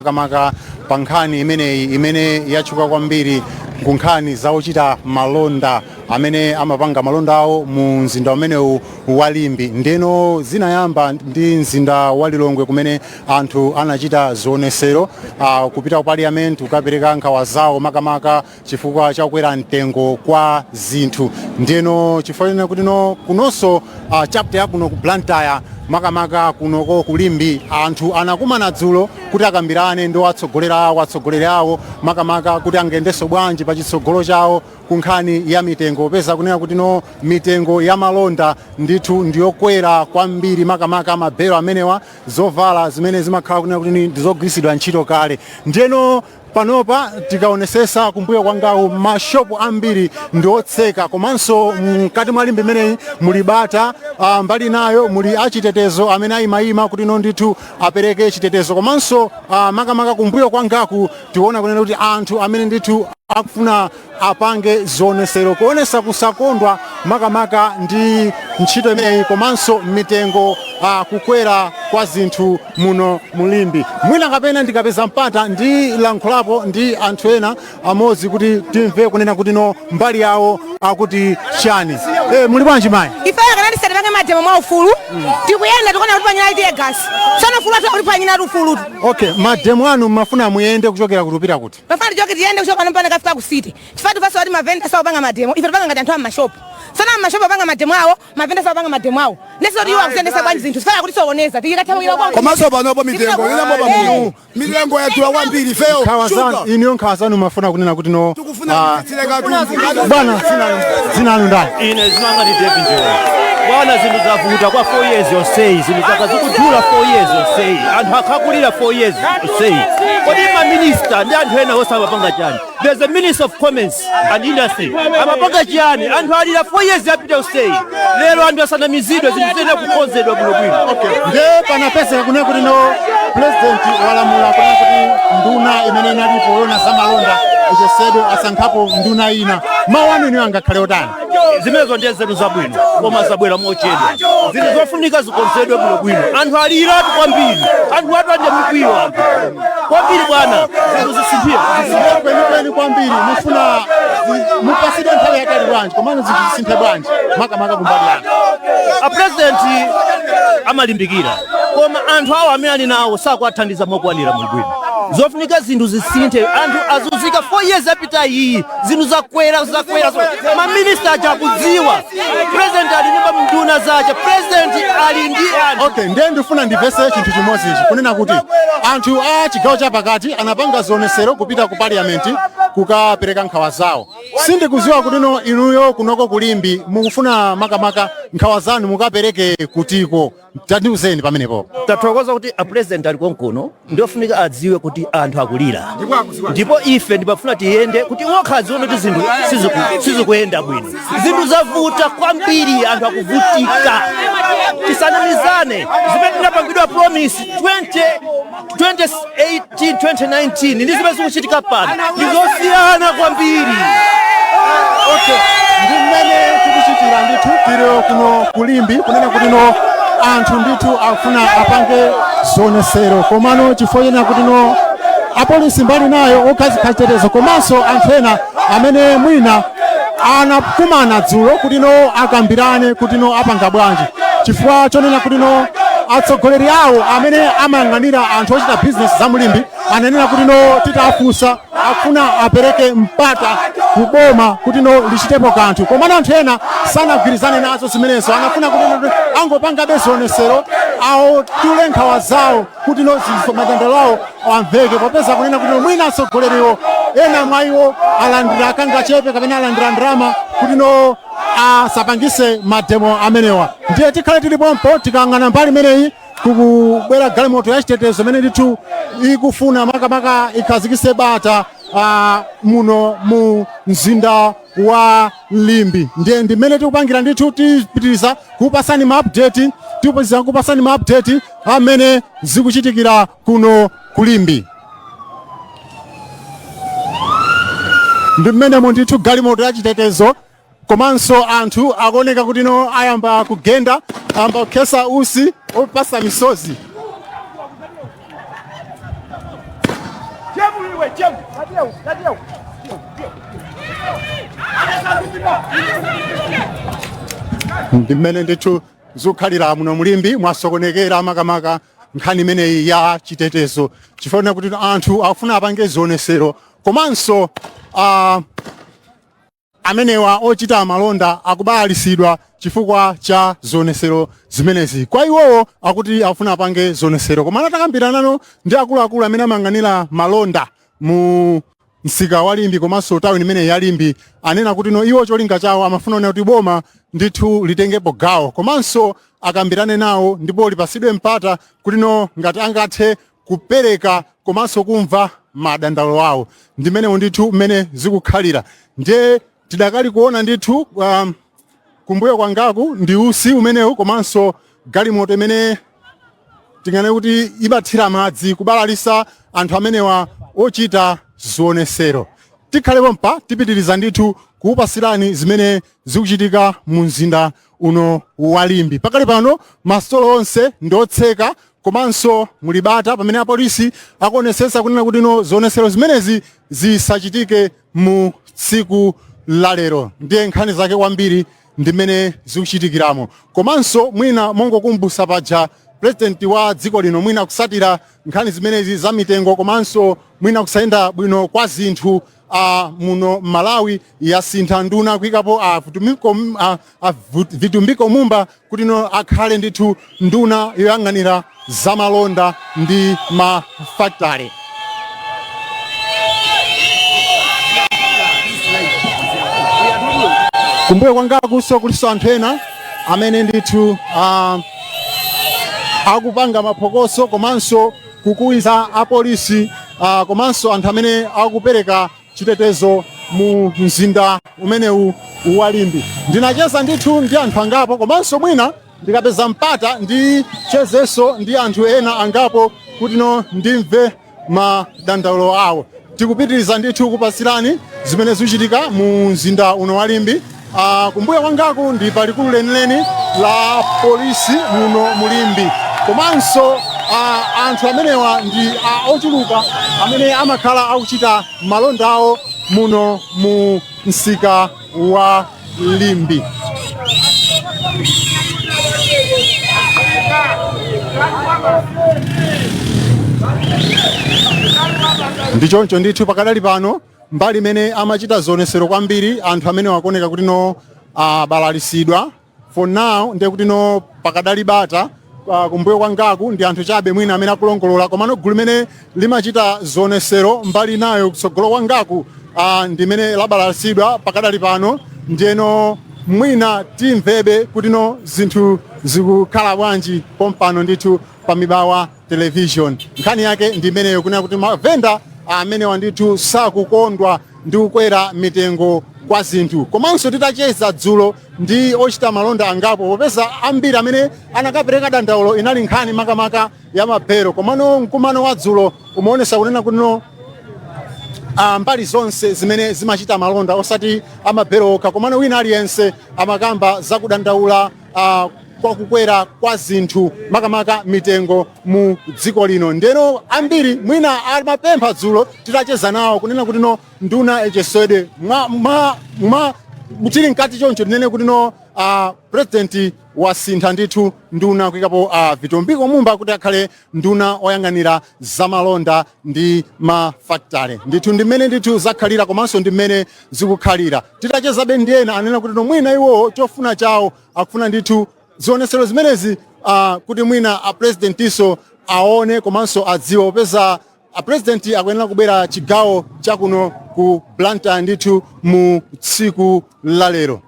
Makamaka pankhani imene yachuka kwambiri kunkhani zaochita malonda amene amapanga malonda awo mu mzinda umenewu wa Limbe. Ndeno zinayamba ndi mzinda wa Lilongwe kumene anthu anachita zionesero kupita ku parliament kukapereka nkhawa zawo makamaka chifukwa chakukwera mtengo kwa zinthu. Ndeno chifukwa kuti kunonso chapter yakuno ku Blantyre makamaka kunoko ku Limbe anthu anakumana dzulo kuti akambirane ndo atsogoleri awo makamaka kuti angendenso bwanji pa chitsogolo chawo kunkhani ya mitengo. Peza kunena kuti mitengo ya malonda ndithu ndiyokwera kwambiri makamaka mabelo amenewa zovala zimene zimakhala kunena kuti ndizogwiritsidwa ntchito kale. Ndeno panopa tikaonesesa kumbuyo kwangawo mashopu ambiri ndiotseka komanso mkati mwa Limbe imeneyi muli bata mbali nayo muli achitetezo amene ayimayima kuti ndithu apereke chitetezo komanso makamaka kumbuyo kwangaku tiona kunena kuti anthu amene ndithu akufuna apange zionesero kuonesa kusakondwa makamaka ndi ntchito imeneyi komanso mitengo kukwera kwa zinthu muno mu Limbe. Mwina kapena ndikapeza mpata ndi lankhulapo ndi anthu ena amodzi kuti timve kunena kuti mbali yawo akuti chani. Muli bwanji mayi? Ifaya kana ndisati pange mademo mwa ufulu tikuyenda tikona kuti panyina Teargas sana ufulu ati kuti panyina ufulu. Okay, mademo anu mafuna muyende kuchokera kutupita kuti pafana tichoke tiyende kuchoka mpana kafika ku city chifatu pasa wati Mavenda sawa panga mademo ife panga ngati anthu a mashopu sana mashopu panga mademo awo Mavenda sawa panga mademo awo neso ndiwo akuzendesa bwanji zinthu sifana kuti sooneza tikatawira kwa komanso panopo mitengo ina moba mu milengo yatula kwambiri feyo khawazana iniyo nkhawazanu mafuna kunena kuti tukufuna kutileka bwana zinanu ndani ine zinanga ndi David bwana zinthu zavuta kwa 4 years yonseyi zinthu zakazikudula 4 years yonseyi anthu akhakulira 4 years yonseyi kodi maminista ndi anthu ena osamapanga chani. There's a Minister of Commerce and Industry amapanga chani anthu alira 4 years yapita yonseyi lero anthu asanamizidwe zinthu zitene kukonzedwa bwinobwino. Nde panapezeka kunena kuti president walamula kunena kuti nduna imene inalipo yona zamalonda ichesedwe asankhapo nduna ina mawu anu niyo angakhale otani. Zimenezo ndiye nzeru zabwino koma zabwera mochedwa zinthu zofunika zikonzedwe bwinobwino anthu aliratu kwambiri anthu atu anje mikwiyo anthu kwambiri bwana zinthu zisinthira kwenikweni kwambiri mufuna mupasidwe nthawi yakali bwanji komano zinthu zisinthe bwanji makamaka kumbali yanu. A president amalimbikira koma anthu awo amene ali nawo sakuwathandiza mokwanira mwigwino zofunika zinthu zisinthe anthu azunzika 4 years yapita iyi zinthu zakwera maminista aja akudziwa president ali ndi nduna zace president ali ndi anthu. Okay, ndiye ndifuna ndivese chinthu chimodzi ichi kunena kuti anthu a chigawo chapakati anapanga zionesero kupita ku parliament kukapereka nkhawa zawo. Sindikuziwa kuti inuyo kunoko ku Limbe mukufuna makamaka nkhawa zanu mukapereke kutiko tandiuzeni pamenepo. Tathokoza kuti a president ali konkuno ndiofunika adziwe kuti anthu akulira ndipo ife ndipafuna tiyende kuti wokhaziona kuti zinthu sizikuyenda bwino zinthu zavuta kwambiri anthu akuvutika tisanamizane zimene tinapangidwa promise 2018 2019 ndi zimene zikuchitika pano ndizosiyana kwambiri. Okay, ndimene tikuchitira ndithu tiro kuno ku Limbe kunena kuti anthu ndithu afuna apange zionesero komano chifukwa kuti apolisi mbali nayo okhazikha chitetezo komanso anthu ena amene mwina anakumana dzulo kuti akambirane kuti apanga bwanji chifukwa chonena kuti atsogoleri awo amene amayang'anira anthu ochita business za mu Limbe ananena kuti titafunsa afuna apereke mpata kuboma kuti lichitepo kanthu komano anthu ena sanagwirizane nazo zimenezo anafuna kuti angopanga zionesero awo tule nkhawa zawo kuti madandaulo awo amveke popeza kunena kuti mwina atsogoleriwo ena mwa iwo alandira akanga chepe kapena alandira ndalama kuti asapangise mademo amenewa. Ndiye tikhale tilipompo tikang'ana mbali imeneyi kukubwera galimoto ya chitetezo imene ndithu ikufuna makamaka ikhazikise bata muno mu mzinda wa Limbe. Ndiye ndimene tikupangira ndithu tipitiriza kupasani ma update amene zikuchitikira kuno ku Limbe. Ndimene ndithu galimoto ya chitetezo komanso anthu akuoneka kuti ayamba kugenda amba kukhesa usi opasa misozi. ndimene ndithu zikukhalira muno mulimbi mwasokonekera makamaka nkhani imeneyi ya chitetezo chifukwa kuti anthu akufuna apange zionesero komanso amenewa ochita malonda akubalalisidwa chifukwa cha zionesero zimenezi. Kwa iwowo akuti akufuna apange zionesero koma atakambirana ndi akuluakulu amene amayang'anira malonda mu Msika wa Limbe komanso tauni imene ya Limbe anena kuti iwo cholinga chawo amafuna kuti boma ndithu litengepo gawo komanso akambirane nawo ndipo lipasidwe mpata kuti ngati angathe kupereka komanso kumva madandaulo awo. Ndimene ndithu mmene zikukhalira ndiye tidakali kuona ndithu kumbuyo kwangaku ndi usi umenewu komanso galimoto imene tingane kuti ibathira madzi kubalalisa anthu amenewa ochita zionesero. Tikhalepo mpa tipitiriza ndithu kuupasirani zimene zikuchitika mu mzinda uno wa Limbe. Pakali pano masitolo onse ndotseka komanso mulibata pamene apolisi akuonesesa kunena kuti zionesero zimenezi zisachitike mu tsiku la lero. Ndiye nkhani zake kwambiri ndimene zikuchitikiramo komanso mwina mongokumbusa paja president wa dziko lino mwina kusatira nkhani zimenezi za mitengo komanso mwina kusayenda bwino kwa zinthu muno Malawi yasintha nduna kuyikapo vitumbiko mumba kuti akhale ndithu nduna yoyang'anira za malonda ndi mafactory. Kumbuyo kwangaku kuliso anthu ena amene ndithu akupanga maphokoso komanso kukuiza apolisi komanso anthu amene akupereka chitetezo mu mzinda umenewu wa Limbe. Ndinacheza ndithu ndi anthu angapo komanso mwina ndikapeza mpata ndi chezeso ndi anthu ena angapo kuti ndimve madandaulo awo. Tikupitiriza ndithu kupasirani zimene zikuchitika mu mzinda uno wa Limbe. Kumbuyo kwangaku ndi palikulu lenileni la polisi muno mu Limbe komanso anthu amenewa ndi ochuluka amene amakhala akuchita malonda awo muno mu Msika wa Limbe. Ndichoncho ndithu pakadali pano mbali imene amachita zionesero kwambiri anthu amene wakoneka kuti balalisidwa for now ndiye kuti pakadali bata kumbuyo kwangaku ndi anthu chabe mwina amene akulongolola komano gulu limene limachita zionesero mbali nayo kutsogolo kwangaku ndimene labalalisidwa pakadali pano ndiyeno mwina timvebe kuti zinthu zikukhala bwanji pompano ndithu pa Mibawa television. Nkhani yake ndimeneyo kunena kuti Mavenda amene ndithu sakukondwa ndi kukwera mitengo kwa zinthu komanso titacheza dzulo ndi ochita malonda angapo popeza ambiri amene anakapereka dandaulo inali nkhani makamaka ya maphero komano mkumano wa dzulo umaonesa kunena kuti mbali zonse zimene zimachita malonda osati amaphero okha komano wina aliyense amakamba zakudandaula kwa kukwera kwa zinthu makamaka mitengo mu dziko lino. Ndeno ambiri mwina amapempha dzulo titacheza nawo kunena kuti nduna echesede mutili mkati choncho tinene kuti president wasintha ndithu nduna kuyikapo vitumbiko mumba kuti akhale nduna oyang'anira zamalonda ndi mafactory. Ndithu ndimene ndithu zakhalira komanso ndimene zikukhalira. Titachezabe ndi ena anena kuti mwina iwo chofuna chawo akufuna ndithu zionesero zimenezi kuti mwina presidentiso aone komanso adziwe popeza president akuyenera kubwera chigawo chakuno ku Blantyre ndithu mu tsiku la lero.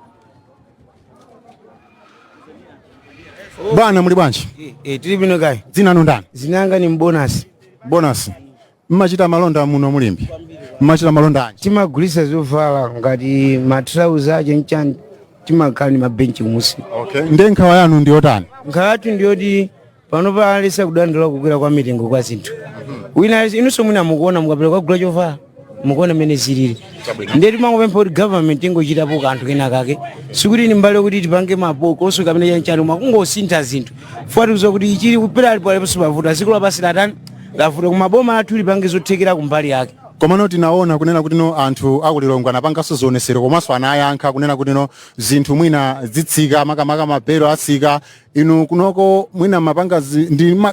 Bwana muli bwanji? Tili bwino kai. Dzina ndani? Zinanga ni Bonus. Bonus. Mmachita malonda muno mu Limbe. Mmachita malonda anji? Timagulisa zovala ngati matrauza aje nchani timakhala ni mabenchi kumusi. Okay. Nde nkhawa yanu ndi yotani? Nkhawa yathu ndi yoti pano palesa kudandaula kukwera kwa mitengo kwa zinthu. Wina inunso mwina mukuona mukapera kwa gula chovala mukuona mene zilili. Ndiye timangopempha kuti government ingochitapo kanthu kena kake sikuti ni mbale kuti tipange mabokoso kamene chanchani makungosintha zinthu fuati kuzo kuti ichili kupera alipo alipo sipavuta zikula basi latani lavuta kumaboma athu lipange zothekera kumbali yake. Komano tinaona kunena kuti no anthu akulilongwa napanganso zionesero komanso anayankha kunena kuti no zinthu mwina zitsika makamaka mabelo asika inu kunoko mwina mapanga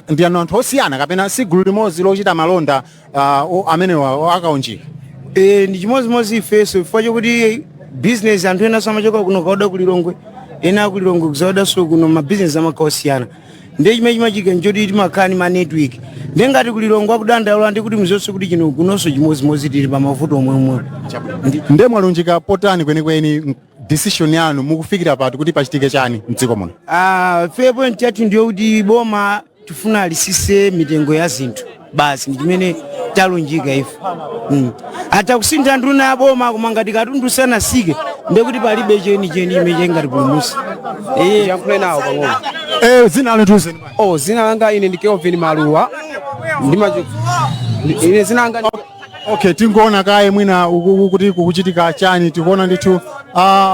ndi anthu osiyana kapena si gulu limodzi lochita malonda amenewa akaunjika. Ndi chimodzimodzi ifeso chifukwa chokuti business anthu ena samachoka kuno kauda kulilongwe ena kulilongwe kuzaudanso kuno mabusiness amakosiyana. Ndiye chimene chimachika njoti timakhala ni ma network ndengati kulilongwe akudandaula ndi kuti muzonse kuti chino kunonso chimodzimodzi tili pa mavuto omwe. Ndiye mwalunjika potani kwenikweni decision yanu mukufikira pati kuti pachitike chani mdziko muno? Fair point yathu ndiyo kuti boma tifuna alisise mitengo ya zinthu basi ndi chimene talunjika ife. Ata kusintha nduna ya boma koma ngati katundu sanasike ndekuti palibe cheni imene ngati pulumusi. Yankhule nawo pang'ono. Zina lituze. Zina langa ine ndi Kelvin Maluwa. Ine zina langa Okay, tingoona kaye mwina kuti kukuchitika chani tikuona ndithu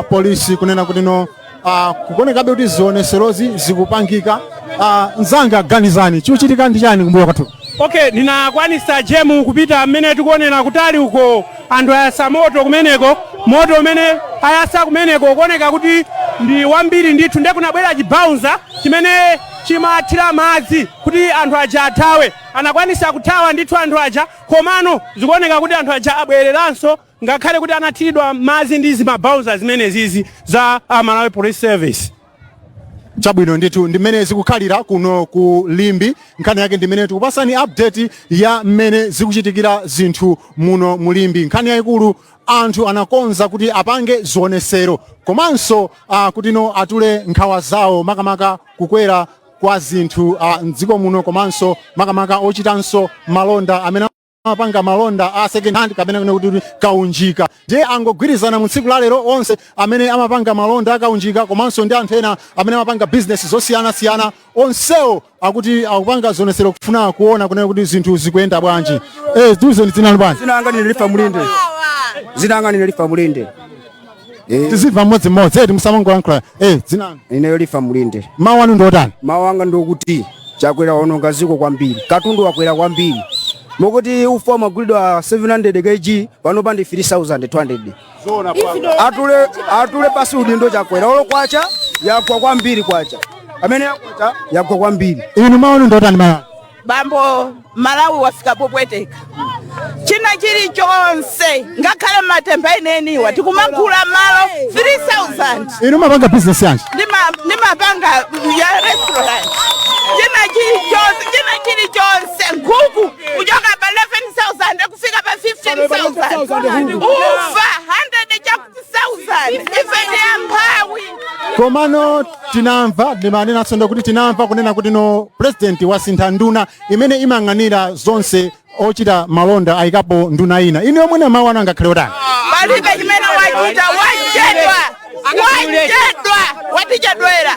polisi kunena kuti no kukonekabe kuti zioneserozi zikupangika nzanga ganizani chikuchitika ndi chani kumbuyo kwathu? Okay, ninakwanisa jemu kupita mmene tikuonera kutali uko anthu ayasa moto kumeneko moto umene ayasa kumeneko kuoneka kuti ndi wambiri ndithu ndiye kunabwera chibouncer chimene chimathira madzi kuti anthu aja athawe anakwanisa kuthawa ndithu anthu aja komano zikuoneka kuti anthu aja abwereranso ngakhale kuti anathiridwa madzi ndi zimabouncer zimene zizi za Malawi Police Service. Chabwino ndithu ndimene zikukhalira kuno ku Limbe nkhani yake ndimene tikupasani update ya mmene zikuchitikira zinthu muno mu Limbe. Nkhani yayikulu anthu anakonza kuti apange zionesero komanso kuti no atule nkhawa zawo makamaka kukwera kwa zinthu mdziko muno komanso makamaka ochitanso malonda amene apanga malonda a second hand kapena kuti kaunjika. Ndiye angogwirizana mu tsiku la lero onse amene amapanga malonda akaunjika komanso ndi anthu ena amene amapanga business zosiyana onsewo akuti akupanga zionesero kufuna kuona kunena kuti zinthu zikuyenda bwanji. Tuze ndi dzina lubani? zina langa nilifa mulinde. Zina langa nilifa mulinde. Tiziva mmodzi timusamangolankhula. Dzina Ine yolifa mulinde. mawu anu ndotani? Mawu anga ndokuti chakwera ononga ziko kwambiri. Katundu wakwera kwambiri. Mokuti ufa magulidwa 700 kg pano pandi 3200. Atule pasi udindo chakwera olo kwacha yakwa kwambiri kwacha. Amene yakwacha yakwa kwambiri. Inu mawu anu ndotani mama? Bambo Malawi wafika popweteka. China chili chonse ngakhale matemba ineniwa tikumagula malo 3000. Inu mapanga business yanji? Nimapanga ya restaurant. China chili chonse nguku kuchoka pa 11,000 kufika pa 15,000. Ufa 100,000. Ifende ampawi. Komano tinamva ndimanena sonda kuti tinamva kunena kuti no president wasintha nduna imene imang'anira zonse ochita malonda ayikapo nduna ina. Ine omwe na mawu anu angakhale otani? Palibe chimene wachita wachedwa. Watichedwera.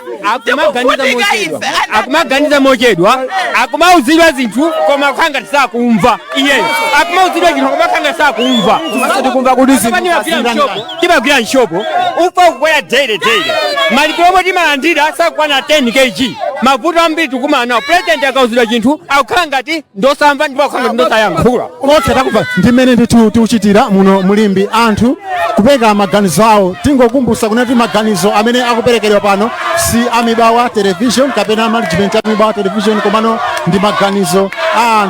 Akumaganiza mochedwa. Akumauzidwa zinthu koma khanga tisakumva. Iye. Akumauzidwa zinthu koma khanga tisakumva. Tikumva kuti Timagwira nshopo. Ufa kukwera daily. Malipiro omwe timalandira sakwana 10 kg. Mavuto ambiri tikumana nawo. President akauzidwa chinthu akukhala ngati ndosamva ndipo akukhala ngati ndosayankhula. Okay, takuva ndimene ndithu tiuchitira muno mu Limbe anthu kupeka maganizo awo tingokumbusa kunati maganizo amene akuperekedwa pano si amibawa television kapena management amibawa television komano ndi maganizo a